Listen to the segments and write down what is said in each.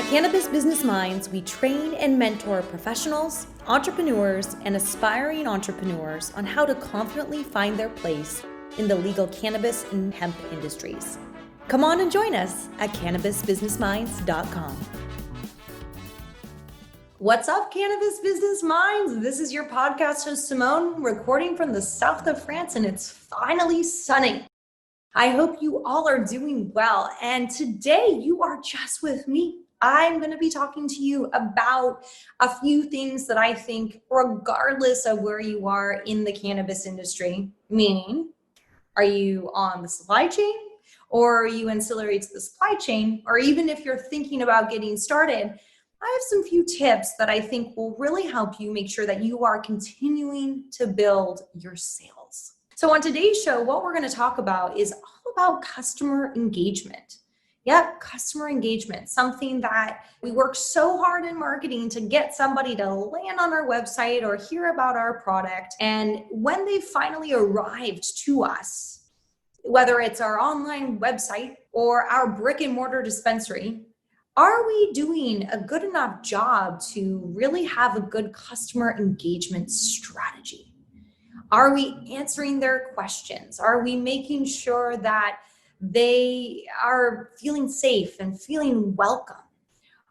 Cannabis Business Minds, we train and mentor professionals, entrepreneurs, and aspiring entrepreneurs on how to confidently find their place in the legal cannabis and hemp industries. Come on and join us at cannabisbusinessminds.com. What's up, Cannabis Business Minds? This is your podcast host, Simone, recording from the south of France, and it's finally sunny. I hope you all are doing well, and today you are just with me. I'm going to be talking to you about a few things that I think, regardless of where you are in the cannabis industry, meaning, are you on the supply chain, or are you ancillary to the supply chain, or even if you're thinking about getting started, I have some few tips that I think will really help you make sure that you are continuing to build your sales. So on today's show, what we're going to talk about is all about customer engagement. Yep, customer engagement, something that we work so hard in marketing to get somebody to land on our website or hear about our product. And when they finally arrived to us, whether it's our online website or our brick and mortar dispensary, are we doing a good enough job to really have a good customer engagement strategy? Are we answering their questions? Are we making sure that they are feeling safe and feeling welcome?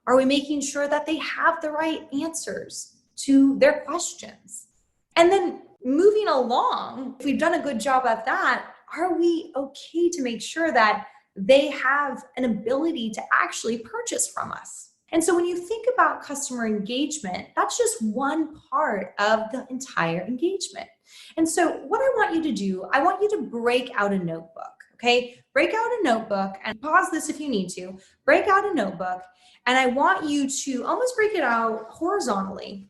Are we making sure that they have the right answers to their questions? And then moving along, if we've done a good job at that, are we okay to make sure that they have an ability to actually purchase from us? And so when you think about customer engagement, that's just one part of the entire engagement. And so what I want you to do, I want you to break out a notebook. Okay, break out a notebook and pause this if you need to. Break out a notebook, and I want you to almost break it out horizontally.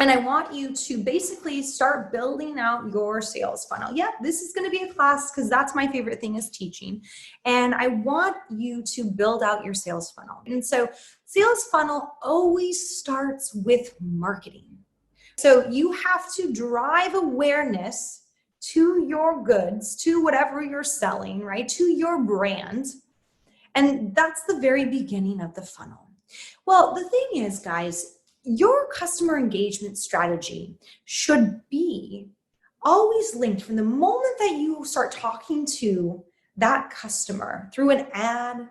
And I want you to basically start building out your sales funnel. Yeah, this is going to be a class because that's my favorite thing is teaching. And I want you to build out your sales funnel. And so sales funnel always starts with marketing. So you have to drive awareness to your goods, to whatever you're selling, right? To your brand. And that's the very beginning of the funnel. Well, the thing is, guys, your customer engagement strategy should be always linked from the moment that you start talking to that customer through an ad,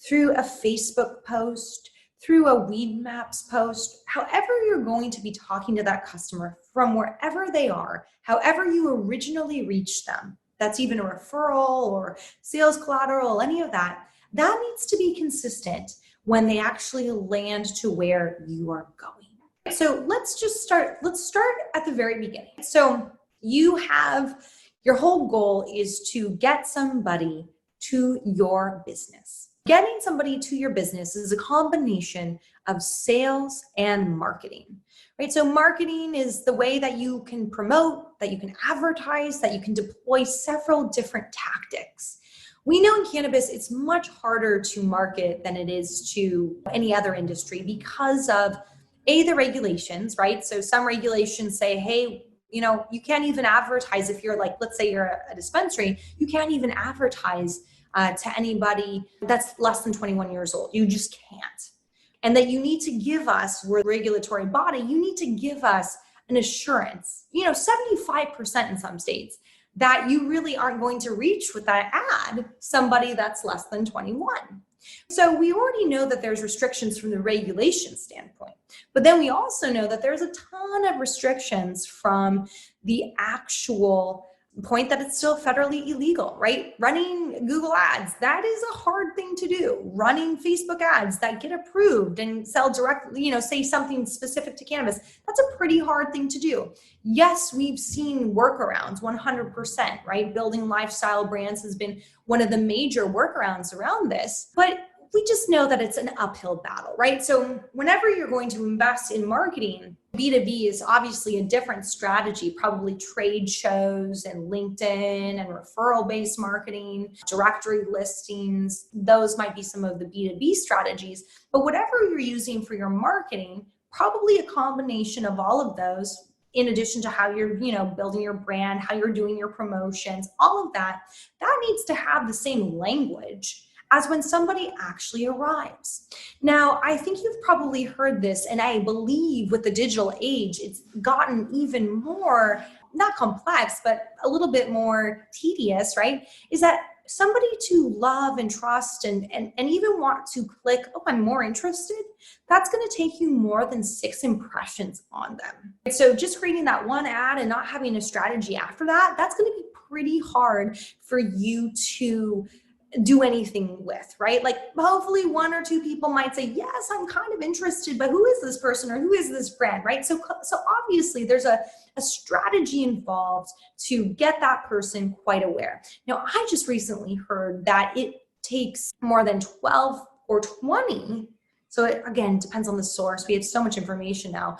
through a Facebook post, through a Weed Maps post, however you're going to be talking to that customer from wherever they are, however you originally reached them, that's even a referral or sales collateral, any of that, that needs to be consistent when they actually land to where you are going. So let's start at the very beginning. So you have, your whole goal is to get somebody to your business. Getting somebody to your business is a combination of sales and marketing, right? So marketing is the way that you can promote, that you can advertise, that you can deploy several different tactics. We know in cannabis, it's much harder to market than it is to any other industry because of the regulations, right? So some regulations say, hey, you can't even advertise if you're like, let's say you're a dispensary, you can't even advertise to anybody that's less than 21 years old. You just can't. And that you need to give us, we're a regulatory body, you need to give us an assurance, 75% in some states, that you really aren't going to reach with that ad somebody that's less than 21. So we already know that there's restrictions from the regulation standpoint, but then we also know that there's a ton of restrictions from the actual point that it's still federally illegal, right? Running Google ads, that is a hard thing to do. Running Facebook ads that get approved and sell directly, say something specific to cannabis, that's a pretty hard thing to do. Yes, we've seen workarounds 100%, right? Building lifestyle brands has been one of the major workarounds around this, but we just know that it's an uphill battle, right? So whenever you're going to invest in marketing, B2B is obviously a different strategy, probably trade shows and LinkedIn and referral-based marketing, directory listings. Those might be some of the B2B strategies, but whatever you're using for your marketing, probably a combination of all of those, in addition to how you're, building your brand, how you're doing your promotions, all of that, that needs to have the same language as when somebody actually arrives. Now, I think you've probably heard this, and I believe with the digital age, it's gotten even more, not complex, but a little bit more tedious, right? Is that somebody to love and trust and even want to click, oh, I'm more interested, that's going to take you more than 6 impressions on them. So just creating that one ad and not having a strategy after that, that's going to be pretty hard for you to do anything with, right? Like hopefully 1 or 2 people might say, yes, I'm kind of interested, but who is this person or who is this brand, right? So obviously there's a strategy involved to get that person quite aware. Now, I just recently heard that it takes more than 12 or 20. So it, again, depends on the source. We have so much information now.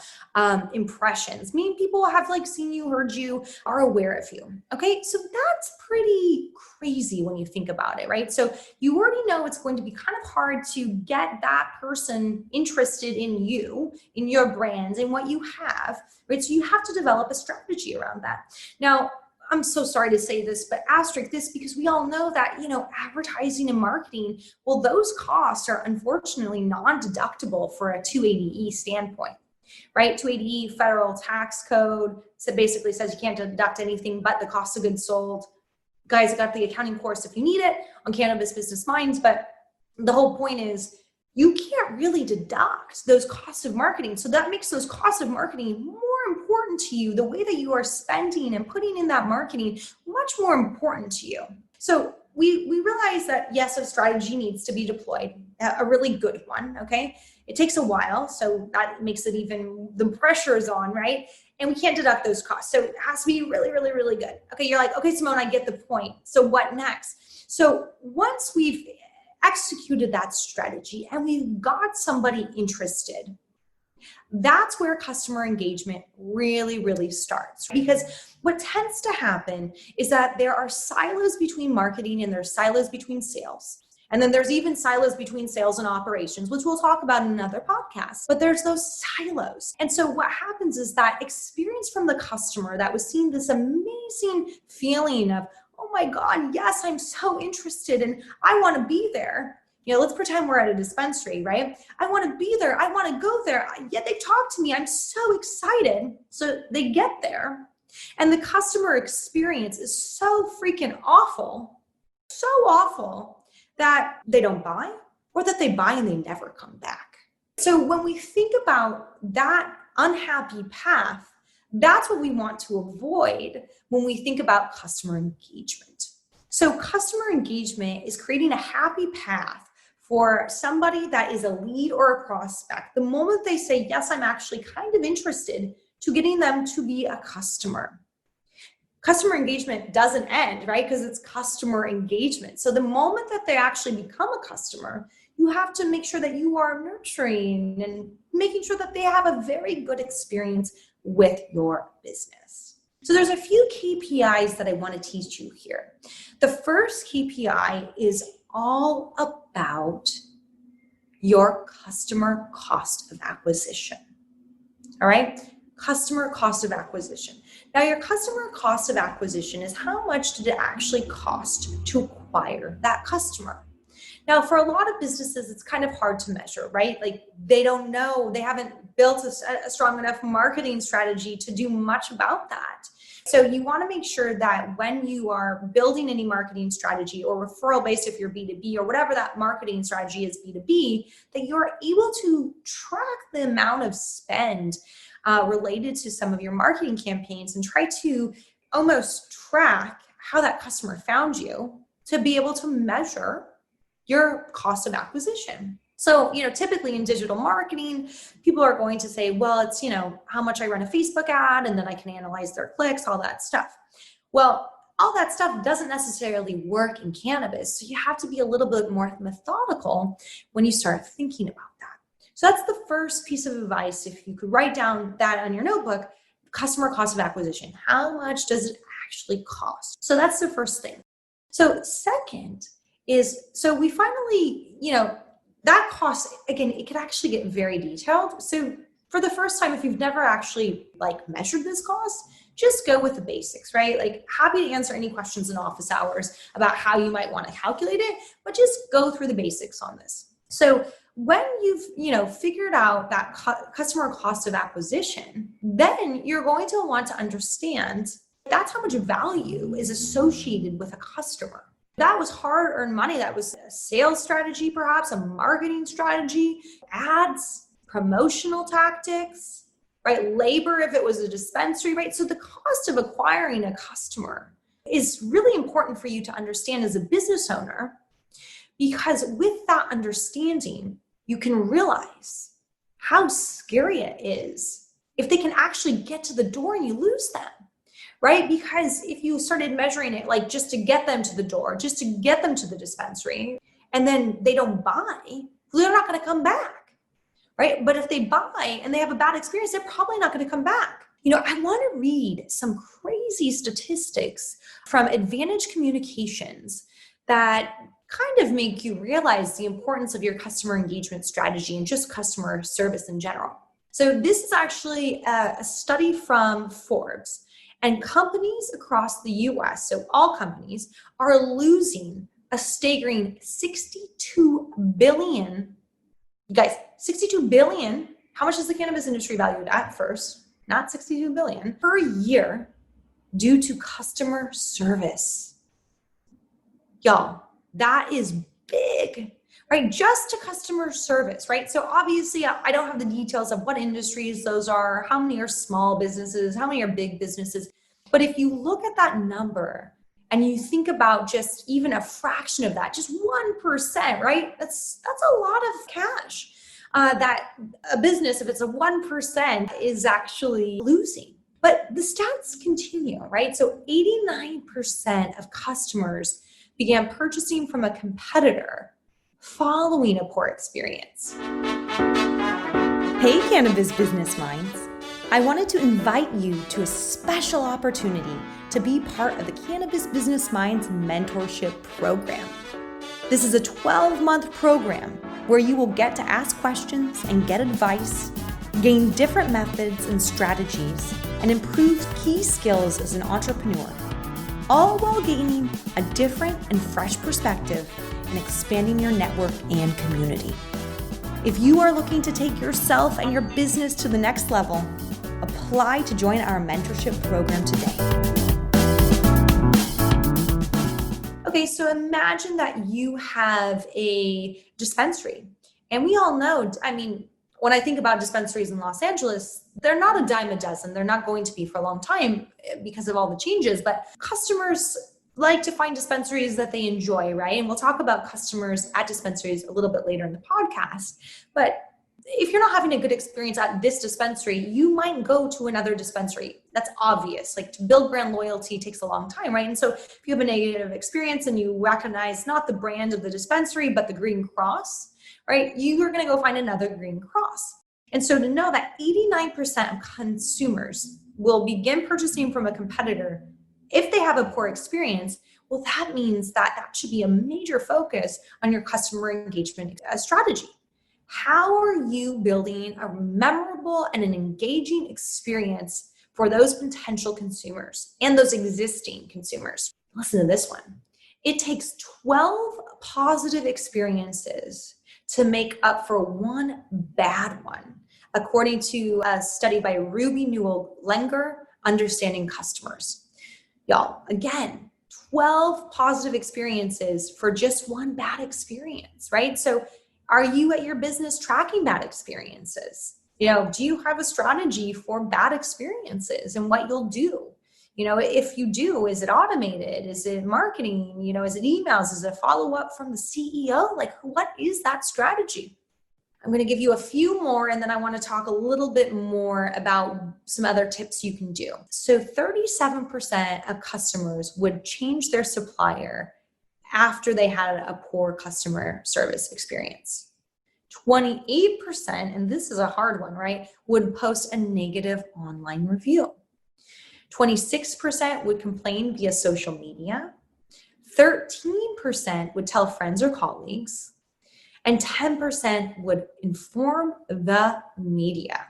Impressions, meaning people have like seen you, heard you, are aware of you. Okay, so that's pretty crazy when you think about it, right? So you already know it's going to be kind of hard to get that person interested in you, in your brands, in what you have, right? So you have to develop a strategy around that. Now, I'm so sorry to say this, but asterisk this because we all know that, advertising and marketing, well, those costs are unfortunately non-deductible for a 280E standpoint, right? 280E federal tax code, so basically says you can't deduct anything but the cost of goods sold. Guys, I got the accounting course if you need it on Cannabis Business Minds, but the whole point is you can't really deduct those costs of marketing. So that makes those costs of marketing more important to you. The way that you are spending and putting in that marketing, much more important to you. So we realize that yes, a strategy needs to be deployed, a really good one, okay? It takes a while, so that makes it even, the pressure is on, right? And we can't deduct those costs. So it has to be really, really, really good. Okay, you're like, okay, Simone, I get the point. So what next? So once we've executed that strategy and we've got somebody interested, that's where customer engagement really, really starts. Because what tends to happen is that there are silos between marketing and there's silos between sales. And then there's even silos between sales and operations, which we'll talk about in another podcast. But there's those silos. And so what happens is that experience from the customer that was seeing this amazing feeling of, oh my God, yes, I'm so interested and I want to be there. Let's pretend we're at a dispensary, right? I want to be there. I want to go there. Yet they talk to me. I'm so excited. So they get there and the customer experience is so freaking awful, so awful that they don't buy or that they buy and they never come back. So when we think about that unhappy path, that's what we want to avoid when we think about customer engagement. So customer engagement is creating a happy path for somebody that is a lead or a prospect. The moment they say, yes, I'm actually kind of interested, to getting them to be a customer. Customer engagement doesn't end, right? Because it's customer engagement. So the moment that they actually become a customer, you have to make sure that you are nurturing and making sure that they have a very good experience with your business. So there's a few KPIs that I want to teach you here. The first KPI is all about your customer cost of acquisition. All right? Customer cost of acquisition. Now, your customer cost of acquisition is how much did it actually cost to acquire that customer? Now, for a lot of businesses, it's kind of hard to measure, right? Like they don't know, they haven't built a strong enough marketing strategy to do much about that. So you want to make sure that when you are building any marketing strategy or referral based, if you're B2B or whatever that marketing strategy is B2B, that you're able to track the amount of spend related to some of your marketing campaigns and try to almost track how that customer found you to be able to measure your cost of acquisition. So, typically in digital marketing, people are going to say, well, it's, how much I run a Facebook ad and then I can analyze their clicks, all that stuff. Well, all that stuff doesn't necessarily work in cannabis. So you have to be a little bit more methodical when you start thinking about that. So that's the first piece of advice. If you could write down that on your notebook, customer cost of acquisition. How much does it actually cost? So that's the first thing. So second is, so we finally, that cost, again, it could actually get very detailed. So for the first time, if you've never actually measured this cost, just go with the basics, right? Like happy to answer any questions in office hours about how you might want to calculate it, but just go through the basics on this. So when you've figured out that customer cost of acquisition, then you're going to want to understand that's how much value is associated with a customer. That was hard-earned money. That was a sales strategy, perhaps a marketing strategy, ads, promotional tactics, right? Labor, if it was a dispensary, right? So the cost of acquiring a customer is really important for you to understand as a business owner, because with that understanding, you can realize how scary it is if they can actually get to the door and you lose them, right? Because if you started measuring it like just to get them to the door, just to get them to the dispensary, and then they don't buy, they're not going to come back, right? But if they buy and they have a bad experience, they're probably not going to come back. I want to read some crazy statistics from Advantage Communications that kind of make you realize the importance of your customer engagement strategy and just customer service in general. So this is actually a study from Forbes, and companies across the US, so all companies, are losing a staggering $62 billion. You guys, $62 billion. How much is the cannabis industry valued at first? Not $62 billion per year due to customer service. Y'all, that is big, right? Just to customer service, right? So obviously I don't have the details of what industries those are, how many are small businesses, how many are big businesses. But if you look at that number and you think about just even a fraction of that, just 1%, right? That's a lot of cash that a business, if it's a 1%, is actually losing. But the stats continue, right? So 89% of customers began purchasing from a competitor following a poor experience. Hey, Cannabis Business Minds. I wanted to invite you to a special opportunity to be part of the Cannabis Business Minds Mentorship Program. This is a 12-month program where you will get to ask questions and get advice, gain different methods and strategies, and improve key skills as an entrepreneur, all while gaining a different and fresh perspective and expanding your network and community. If you are looking to take yourself and your business to the next level, apply to join our mentorship program today. Okay, so imagine that you have a dispensary. And we all know, when I think about dispensaries in Los Angeles, they're not a dime a dozen. They're not going to be for a long time because of all the changes, but customers like to find dispensaries that they enjoy, right? And we'll talk about customers at dispensaries a little bit later in the podcast. But if you're not having a good experience at this dispensary, you might go to another dispensary. That's obvious. Like, to build brand loyalty takes a long time, right? And so if you have a negative experience and you recognize not the brand of the dispensary, but the green cross, right? You are going to go find another green cross. And so to know that 89% of consumers will begin purchasing from a competitor if they have a poor experience, well, that means that should be a major focus on your customer engagement strategy. How are you building a memorable and an engaging experience for those potential consumers and those existing consumers? Listen to this one. It takes 12 positive experiences to make up for one bad one, according to a study by Ruby Newell Lenger, Understanding Customers. Y'all, again, 12 positive experiences for just one bad experience, right? So are you at your business tracking bad experiences? Do you have a strategy for bad experiences and what you'll do? If you do, is it automated? Is it marketing? Is it emails? Is it follow-up from the CEO? Like, what is that strategy? I'm going to give you a few more, and then I want to talk a little bit more about some other tips you can do. So 37% of customers would change their supplier after they had a poor customer service experience. 28%, and this is a hard one, right, would post a negative online review. 26% would complain via social media. 13% would tell friends or colleagues. And 10% would inform the media.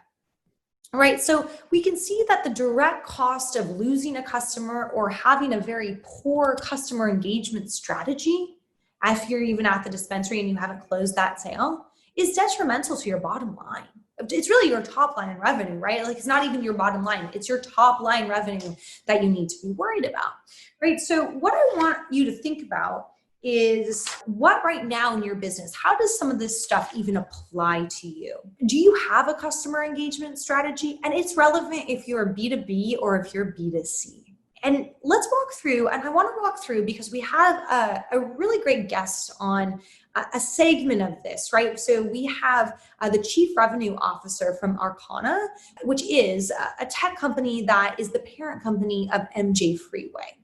right? So we can see that the direct cost of losing a customer or having a very poor customer engagement strategy, if you're even at the dispensary and you haven't closed that sale, is detrimental to your bottom line. It's really your top line revenue, right? Like, it's not even your bottom line, it's your top line revenue that you need to be worried about, right? So what I want you to think about is, what right now in your business, how does some of this stuff even apply to you? Do you have a customer engagement strategy? And it's relevant if you're B2B or if you're B2C. And let's walk through, and I want to walk through because we have a really great guest on a segment of this, right? So we have the Chief Revenue Officer from Arcana, which is a tech company that is the parent company of MJ Freeway.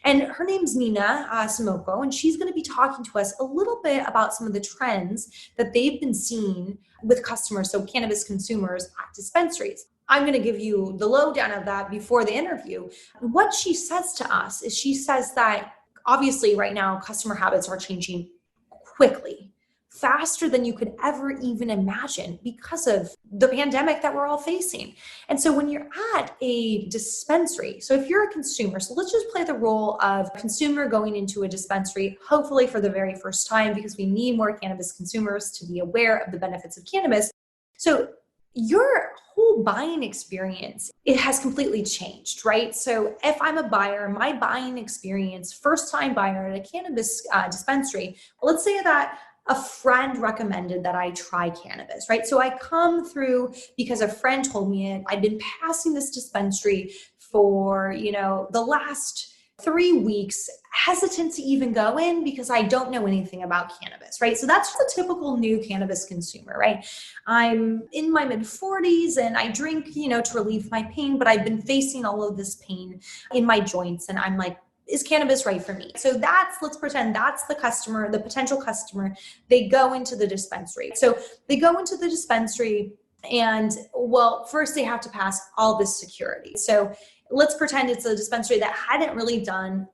And her name's Nina Simoko, and she's going to be talking to us a little bit about some of the trends that they've been seeing with customers, so cannabis consumers at dispensaries. I'm going to give you the lowdown of that before the interview. What she says to us is, she says that obviously right now customer habits are changing quickly, faster than you could ever even imagine because of the pandemic that we're all facing. And so when you're at a dispensary, so if you're a consumer, so let's just play the role of consumer going into a dispensary, hopefully for the very first time, because we need more cannabis consumers to be aware of the benefits of cannabis. So your whole buying experience, it has completely changed, right? So if I'm a buyer, my buying experience, first time buyer at a cannabis dispensary, let's say that a friend recommended that I try cannabis, right? So I come through because a friend told me it. I've been passing this dispensary for, the last 3 weeks, hesitant to even go in because I don't know anything about cannabis, right? So that's the typical new cannabis consumer, right? I'm in my mid 40s and I drink, to relieve my pain, but I've been facing all of this pain in my joints, and I'm like, is cannabis right for me? So let's pretend that's the customer, the potential customer. They go into the dispensary. So they go into the dispensary and, well, first they have to pass all this security. So let's pretend it's a dispensary that hadn't really done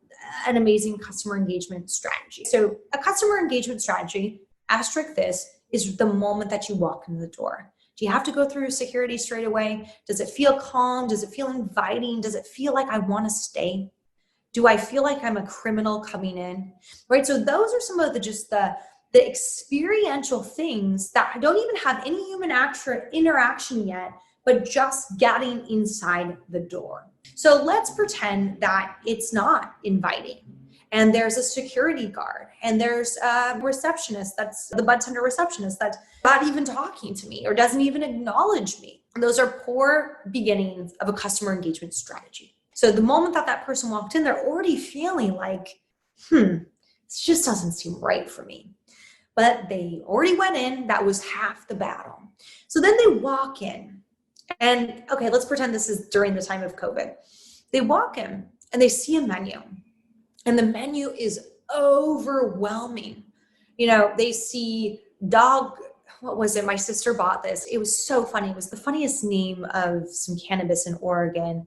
an amazing customer engagement strategy. So a customer engagement strategy, asterisk this, is the moment that you walk in the door. Do you have to go through security straight away? Does it feel calm? Does it feel inviting? Does it feel like I want to stay? Do I feel like I'm a criminal coming in? Right? So those are some of the experiential things that don't even have any human interaction yet, but just getting inside the door. So let's pretend that it's not inviting, and there's a security guard, and there's a receptionist, that's the budtender receptionist, that's not even talking to me or doesn't even acknowledge me. Those are poor beginnings of a customer engagement strategy. So the moment that person walked in, they're already feeling like, this just doesn't seem right for me. But they already went in. That was half the battle. So then they walk in, and okay, let's pretend this is during the time of COVID. They walk in and they see a menu, and the menu is overwhelming. They see dog, what was it? My sister bought this. It was so funny. It was the funniest name of some cannabis in Oregon.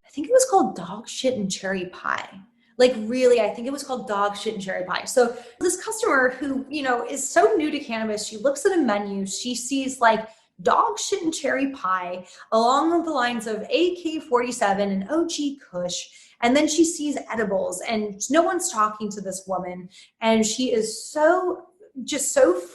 I think it was called dog shit and cherry pie. Like, really, I think it was called dog shit and cherry pie. So this customer who, is so new to cannabis, she looks at a menu, she sees like dog shit and cherry pie along the lines of AK-47 and OG Kush. And then she sees edibles, and no one's talking to this woman. And she is so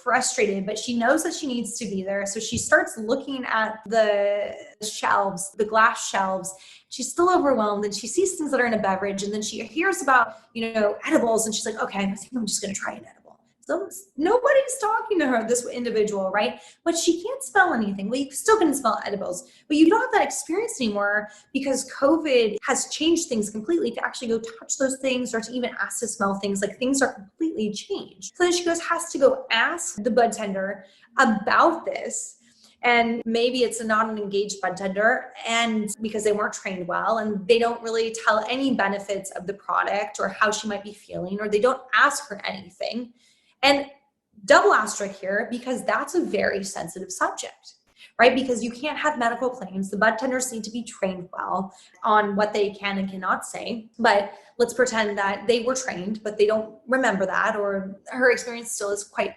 frustrated, but she knows that she needs to be there. So she starts looking at the shelves, the glass shelves. She's still overwhelmed, and she sees things that are in a beverage, and then she hears about, edibles, and she's like, okay, I think I'm just going to try an edible. So nobody's talking to her, this individual, right? But she can't smell anything. Well, you still can smell edibles, but you don't have that experience anymore because COVID has changed things completely to actually go touch those things or to even ask to smell things. Like, things are completely changed. So then she has to go ask the bud tender about this. And maybe it's not an engaged bud tender, and because they weren't trained well, and they don't really tell any benefits of the product or how she might be feeling, or they don't ask her anything. And double asterisk here, because that's a very sensitive subject, right? Because you can't have medical claims. The bud tenders need to be trained well on what they can and cannot say. But let's pretend that they were trained, but they don't remember that, or her experience still is quite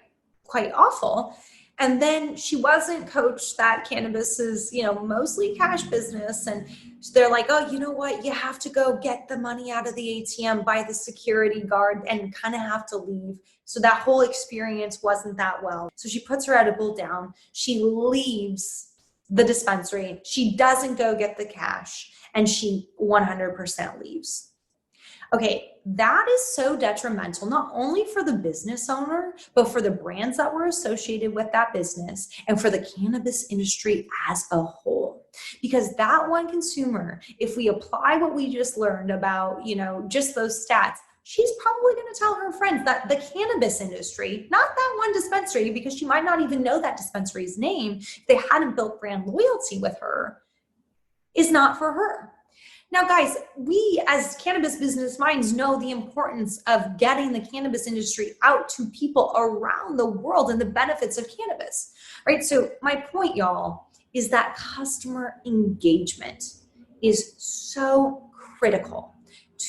awful. And then she wasn't coached that cannabis is, mostly cash business. And they're like, oh, you know what? You have to go get the money out of the ATM by the security guard and kind of have to leave. So that whole experience wasn't that well. So she puts her edible down. She leaves the dispensary. She doesn't go get the cash, and she 100% leaves. Okay, that is so detrimental, not only for the business owner, but for the brands that were associated with that business and for the cannabis industry as a whole. Because that one consumer, if we apply what we just learned about, just those stats, she's probably going to tell her friends that the cannabis industry, not that one dispensary, because she might not even know that dispensary's name if they hadn't built brand loyalty with her, is not for her. Now, guys, we as cannabis business minds know the importance of getting the cannabis industry out to people around the world and the benefits of cannabis, right? So my point, y'all, is that customer engagement is so critical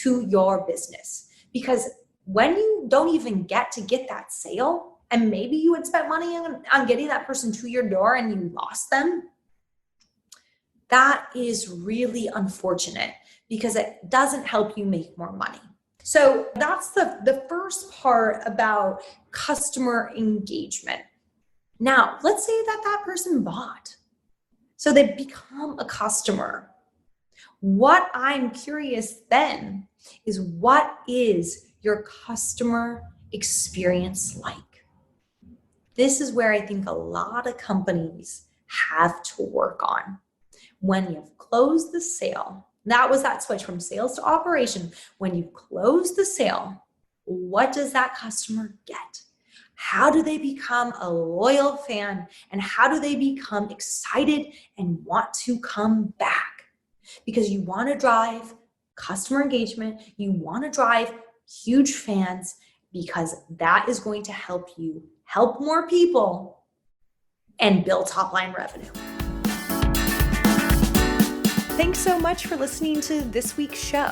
to your business, because when you don't even get that sale, and maybe you had spent money on getting that person to your door and you lost them, that is really unfortunate because it doesn't help you make more money. So that's the first part about customer engagement. Now, let's say that person bought. So they become a customer. What I'm curious then is, what is your customer experience like? This is where I think a lot of companies have to work on. When you've closed the sale, that was that switch from sales to operation. When you've closed the sale, what does that customer get? How do they become a loyal fan? And how do they become excited and want to come back? Because you want to drive customer engagement. You want to drive huge fans, because that is going to help you help more people and build top line revenue. Thanks so much for listening to this week's show.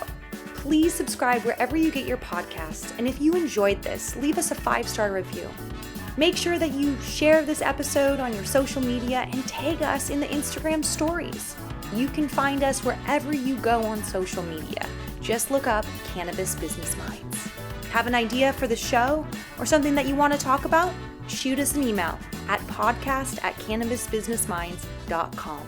Please subscribe wherever you get your podcasts, and if you enjoyed this, leave us a 5-star review. Make sure that you share this episode on your social media and tag us in the Instagram stories. You can find us wherever you go on social media. Just look up Cannabis Business Minds. Have an idea for the show or something that you want to talk about? Shoot us an email at podcast@cannabisbusinessminds.com.